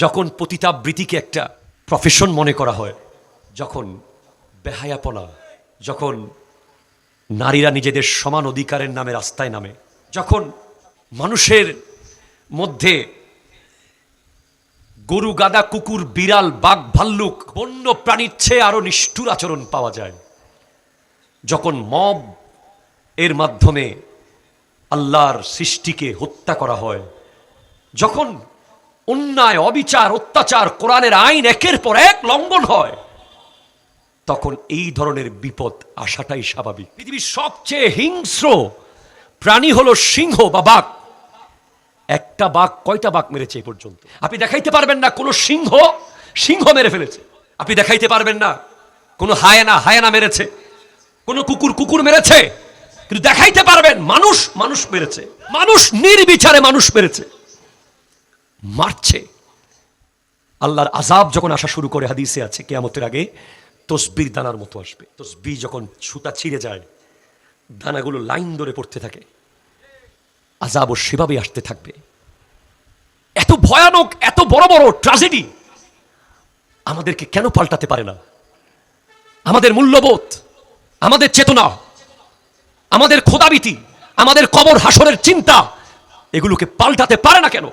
যখন পতিতাবৃত্তিকে একটা প্রফেশন মনে করা হয়, যখন বেহায়াপনা, যখন নারীরা নিজেদের সমান অধিকারের নামে রাস্তায় নামে, যখন মানুষের মধ্যে গরু, গাদা, কুকুর, বিড়াল, বাঘ, ভাল্লুক, বন্য প্রাণীর চেয়ে আরো নিষ্ঠুর আচরণ পাওয়া যায়, যখন মব এর মাধ্যমে আল্লাহর সৃষ্টিকে হত্যা করা হয়, যখন অন্যায়, অবিচার, অত্যাচার, কোরআনের আইন একের পর এক লঙ্ঘন হয়, তখন এই ধরনের বিপদ আসাটাই স্বাভাবিক। পৃথিবীর সবচেয়ে হিংস্র প্রাণী হলো সিংহ বা বাঘ। একটা বাঘ কয়টা বাঘ মেরেছে এই পর্যন্ত? আপনি দেখাইতে পারবেন না কোনো সিংহ মেরে ফেলেছে। আপনি দেখাইতে পারবেন না কোনো হায়ানা মেরেছে, কোনো কুকুর মেরেছে। কিন্তু দেখাইতে পারবেন মানুষ মেরেছে, মানুষ নির্বিচারে মানুষ মেরেছে, মারছে। আল্লাহর আযাব যখন আসা শুরু করে, হাদিসে আছে কিয়ামতের আগে তসবির দানার মতো আসবে। তসবিহ যখন সুতা ছিঁড়ে যায়, দানাগুলো লাইন ধরে পড়তে থাকে, আযাবও সেভাবে আসতে থাকবে। এত ভয়ানক, এত বড় বড় ট্র্যাজেডি আমাদেরকে কেন পাল্টাতে পারে না? আমাদের মূল্যবোধ, আমাদের চেতনা, আমাদের খোদাভীতি, আমাদের কবর হাসরের চিন্তা, এগুলোকে পাল্টাতে পারে না কেন?